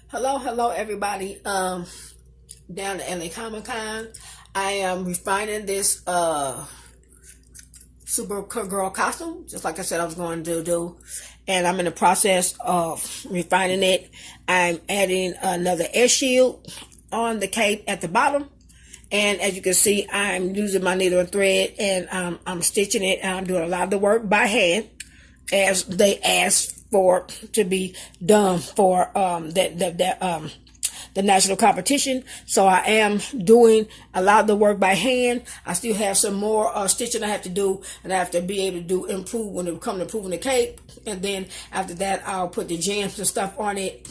Hello, everybody. Down at LA Comic Con, I am refining this Supergirl costume, just like I said I was going to do, and I'm in the process of refining it. I'm adding another air shield on the cape at the bottom, and as you can see, I'm using my needle and thread, and I'm stitching it. And I'm doing a lot of the work by hand, as they asked for to be done for the national competition. So I am doing a lot of the work by hand. I still have some more stitching I have to do, and I have to be able to do improve when it comes to improving the cape. And then after that, I'll put the gems and stuff on it,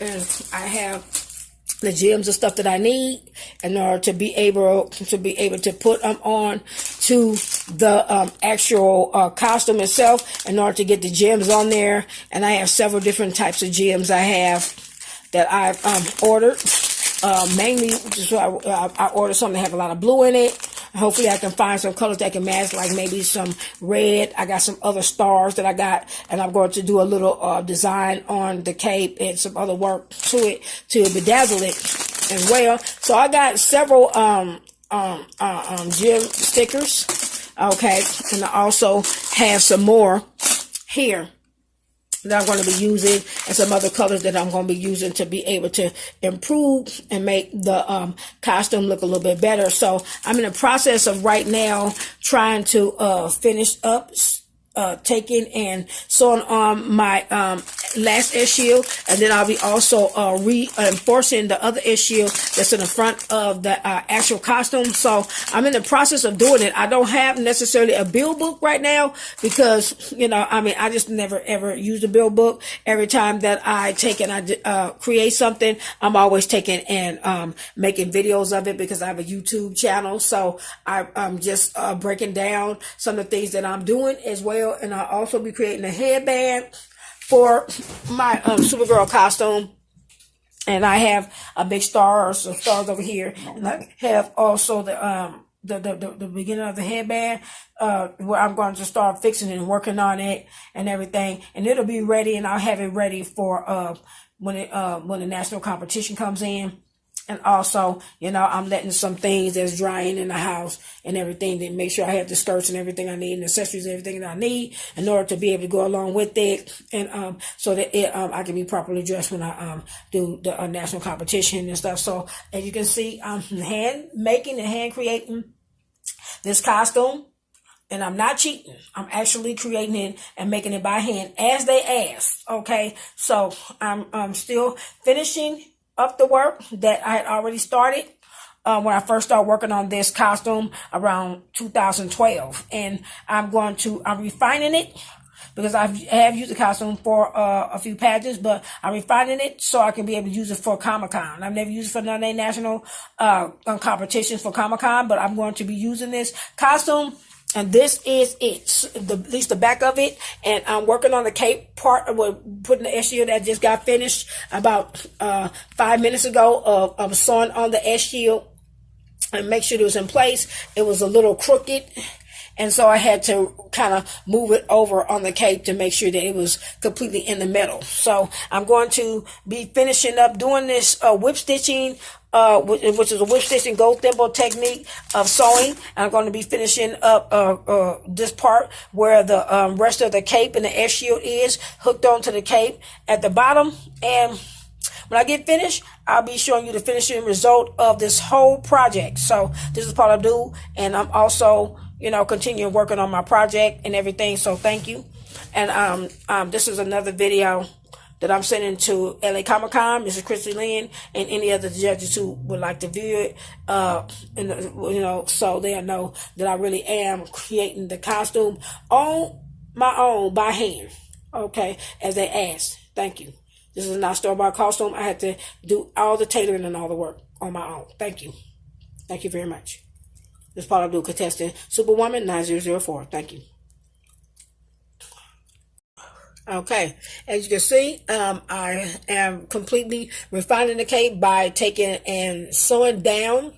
and I have the gems and stuff that I need in order to be able to put them on to the actual costume itself, in order to get the gems on there. And I have several different types of gems I have that I've ordered. Mainly, just I ordered something that have a lot of blue in it. Hopefully I can find some colors that can match, like maybe some red. I got some other stars that I got, and I'm going to do a little design on the cape and some other work to it to bedazzle it as well. So I got several gem stickers, okay, and I also have some more here that I'm going to be using, and some other colors that I'm going to be using to be able to improve and make the costume look a little bit better. So I'm in the process of right now trying to finish up taking and sewing on my last air shield, and then I'll be also reinforcing the other air shield that's in the front of the actual costume. So I'm in the process of doing it. I don't have necessarily a build book right now, because I just never ever use a build book. Every time that I take and I create something, I'm always taking and making videos of it, because I have a YouTube channel. So I'm just breaking down some of the things that I'm doing as well. And I'll also be creating a headband for my Supergirl costume. And I have a big star, or some stars over here. And I have also the beginning of the headband, where I'm going to start fixing it and working on it and everything. And it'll be ready, and I'll have it ready for when the national competition comes in. And also, I'm letting some things that's drying in the house and everything, to make sure I have the skirts and everything I need, and accessories and everything that I need, in order to be able to go along with it, and so that I can be properly dressed when I do the national competition and stuff. So as you can see, I'm hand making and hand creating this costume, and I'm not cheating. I'm actually creating it and making it by hand as they asked. Okay, so I'm still finishing up the work that I had already started when I first started working on this costume around 2012. And I'm refining it, because I have used the costume for a few pageants, but I'm refining it so I can be able to use it for Comic-Con. I've never used it for none of the national competitions for Comic-Con, but I'm going to be using this costume. And this is it, at least the back of it. And I'm working on the cape part, putting the air shield that just got finished about 5 minutes ago, of sewing on the air shield and make sure it was in place. It was a little crooked, and so I had to kind of move it over on the cape to make sure that it was completely in the middle. So I'm going to be finishing up doing this whip stitching, which is a whip stitching gold thimble technique of sewing. And I'm going to be finishing up this part where the rest of the cape and the air shield is hooked onto the cape at the bottom. And when I get finished, I'll be showing you the finishing result of this whole project. So this is Paula Abdul, and I'm also continuing working on my project and everything. So thank you. And this is another video that I'm sending to LA Comic Con, Mrs. Christy Lynn, and any other judges who would like to view it. So they'll know that I really am creating the costume on my own by hand. Okay, as they asked. Thank you. This is not store-bought costume. I had to do all the tailoring and all the work on my own. Thank you. Thank you very much. This is Paula Abdul, contestant SuperWoman 9004. Thank you. Okay, as you can see, I am completely refining the cape by taking and sewing down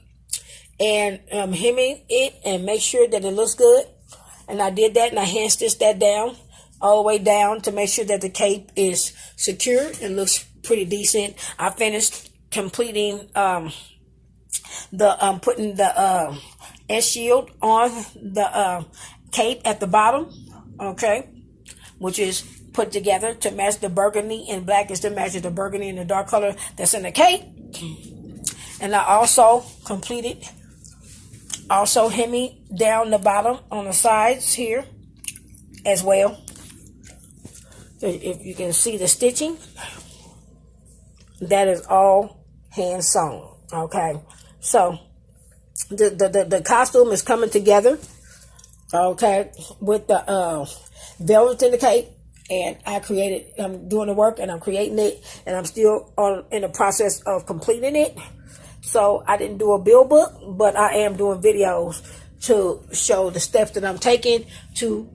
and hemming it and make sure that it looks good. And I did that, and I hand stitched that down all the way down to make sure that the cape is secure and looks pretty decent. I finished completing putting the S shield on the cape at the bottom, okay, which is put together to match the burgundy, and black is to match the burgundy and the dark color that's in the cape. And I also completed hemming down the bottom on the sides here as well. So if you can see the stitching, that is all hand sewn. Okay, so the costume is coming together, okay, with the velvet in the cape, and I'm doing the work and I'm creating it, and I'm still in the process of completing it. So I didn't do a build book, but I am doing videos to show the steps that I'm taking to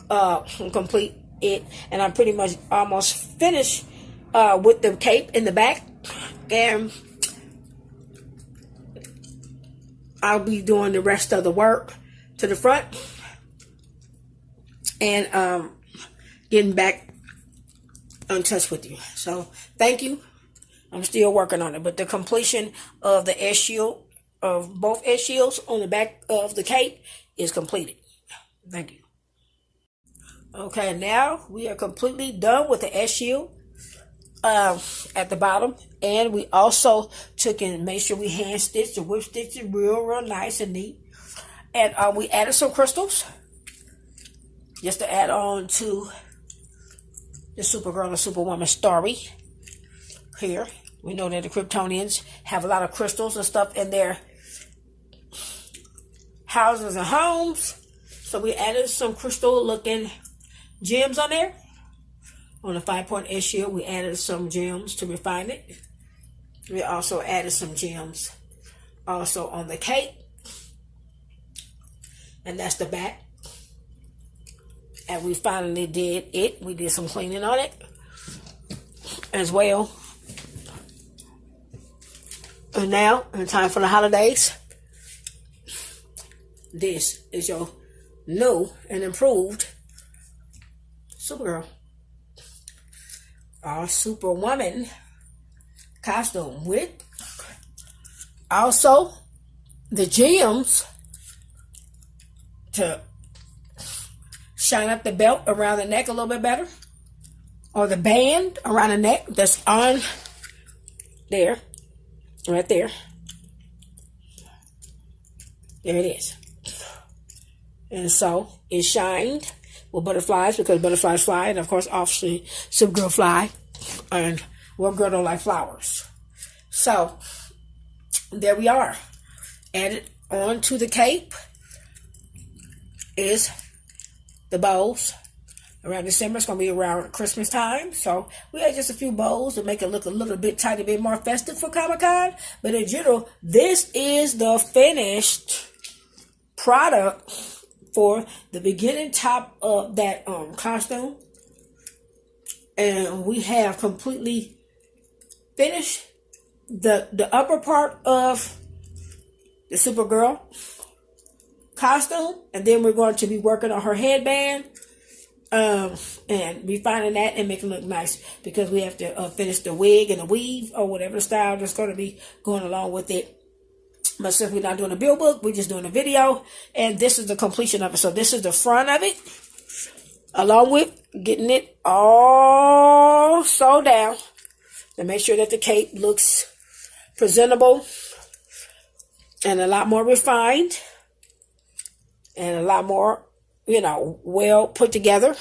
complete it, and I'm pretty much almost finished with the cape in the back, and I'll be doing the rest of the work to the front and getting back in touch with you. So thank you. I'm still working on it, but the completion of the S shield, of both S shields on the back of the cape, is completed. Thank you. Okay, now we are completely done with the S shield at the bottom, and we also took and made sure we hand stitched the whip stitch it real nice and neat, and we added some crystals just to add on to the Supergirl and Superwoman story. Here we know that the Kryptonians have a lot of crystals and stuff in their houses and homes, so we added some crystal looking gems on there. On the 5-point S shield, we added some gems to refine it. We also added some gems also on the cape, and that's the back. And we finally did it. We did some cleaning on it as well. And now, in time for the holidays, this is your new and improved Supergirl, our Superwoman costume, with also the gems to shine up the belt around the neck a little bit better, or the band around the neck that's on there, right there. There it is. And so it shined with butterflies, because butterflies fly, and of course, obviously, Supergirl fly, and what girl don't like flowers? So there we are. Added on to the cape is the bows. Around December, it's going to be around Christmas time, so we had just a few bows to make it look a little bit tiny bit more festive for Comic-Con. But in general, this is the finished product for the beginning top of that costume, and we have completely finished the upper part of the Supergirl costume, and then we're going to be working on her headband and refining that and making it look nice, because we have to finish the wig and the weave or whatever style that's going to be going along with it. But since we're not doing a build book, we're just doing a video, and this is the completion of it. So this is the front of it, along with getting it all sewed down to make sure that the cape looks presentable and a lot more refined and a lot more, well put together.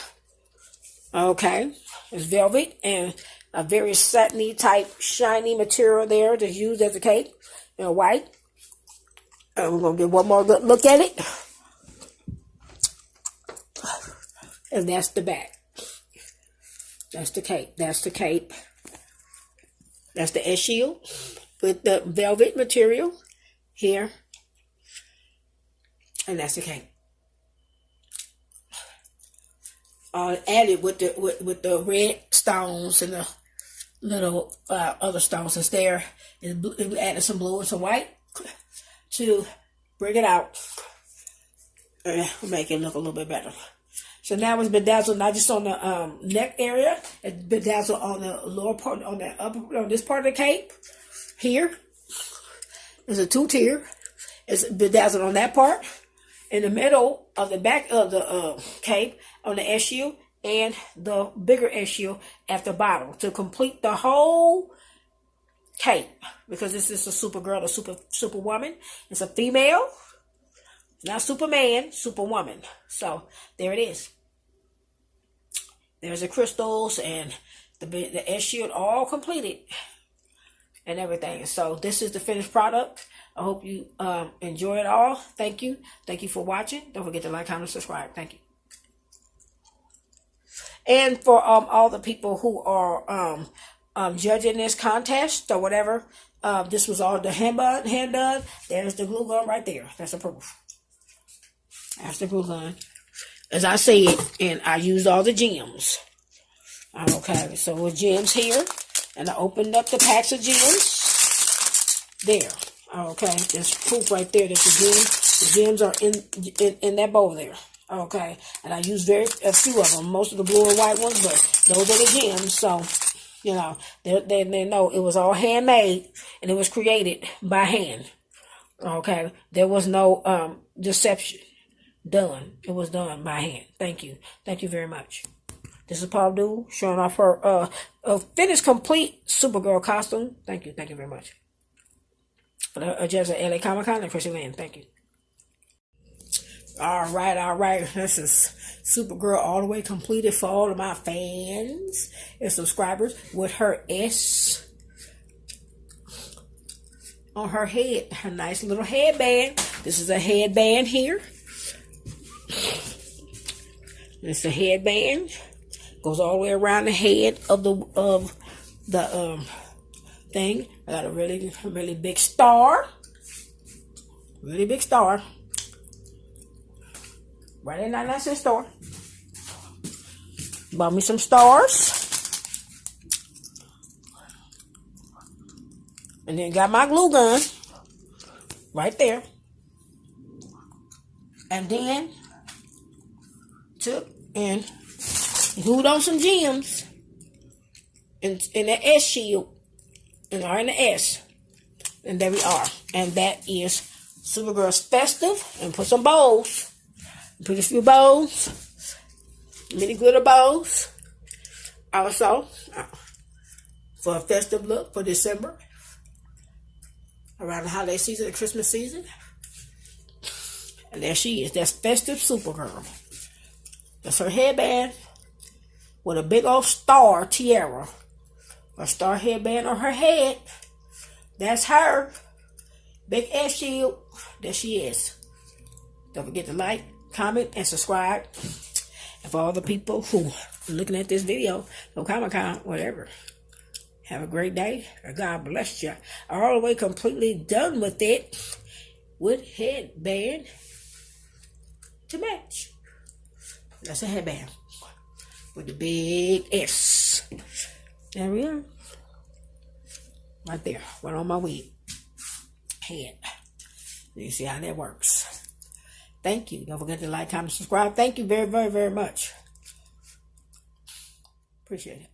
Okay, it's velvet and a very satiny type shiny material there to use as a cape, white. And we're going to get one more good look at it. And that's the back. That's the cape. That's the cape. That's the S shield with the velvet material here. And that's the cape. Added with the red stones and the little other stones that's there. And we added some blue and some white to bring it out and make it look a little bit better. So now it's bedazzled not just on the neck area. It's bedazzled on the lower part, on the upper, on this part of the cape. Here is a 2-tier. It's bedazzled on that part. In the middle of the back of the cape, on the SU, and the bigger SU at the bottom to complete the whole cape. Because this is a Supergirl, a Superwoman. It's a female. Not Superman, Superwoman. So there it is. There's the crystals and the SU all completed and everything. So this is the finished product. I hope you enjoy it all. Thank you. Thank you for watching. Don't forget to like, comment, subscribe. Thank you. And for all the people who are judging this contest or whatever, this was all the hand done. There's the glue gun right there. That's the proof. That's the glue gun. As I said, and I used all the gems. Okay, so with gems here, and I opened up the packs of gems. There. Okay, there's proof right there that the gems are in that bowl there. Okay, and I used a few of them, most of the blue and white ones, but those are the gems. So, you know, they know it was all handmade and it was created by hand. Okay, there was no deception done. It was done by hand. Thank you very much. This is Paula Abdul showing off her finished, complete Supergirl costume. Thank you very much. For the judge at LA Comic Con and Chrissy Land. Thank you. All right. This is Supergirl all the way completed for all of my fans and subscribers with her S on her head. Her nice little headband. This is a headband here. It's a headband. Goes all the way around the head of the thing. I got a really big star. Really big star. Right in that nice store. Bought me some stars. And then got my glue gun. Right there. And then took and glued on some gems in the S shield. And are in the S. And there we are. And that is Supergirl's festive. And put some bows. Put a few bows. Mini glitter bows. Also, for a festive look for December. Around the holiday season, the Christmas season. And there she is. That's festive Supergirl. That's her headband. With a big old star tiara. A star headband on her head. That's her. Big S shield. There she is. Don't forget to like, comment, and subscribe. And for all the people who are looking at this video on Comic-Con, whatever. Have a great day. Or God bless you. All the way completely done with it. With headband to match. That's a headband. With the big S. There we are. Right there. Right on my wig. Head. You see how that works. Thank you. Don't forget to like, comment, subscribe. Thank you very much. Appreciate it.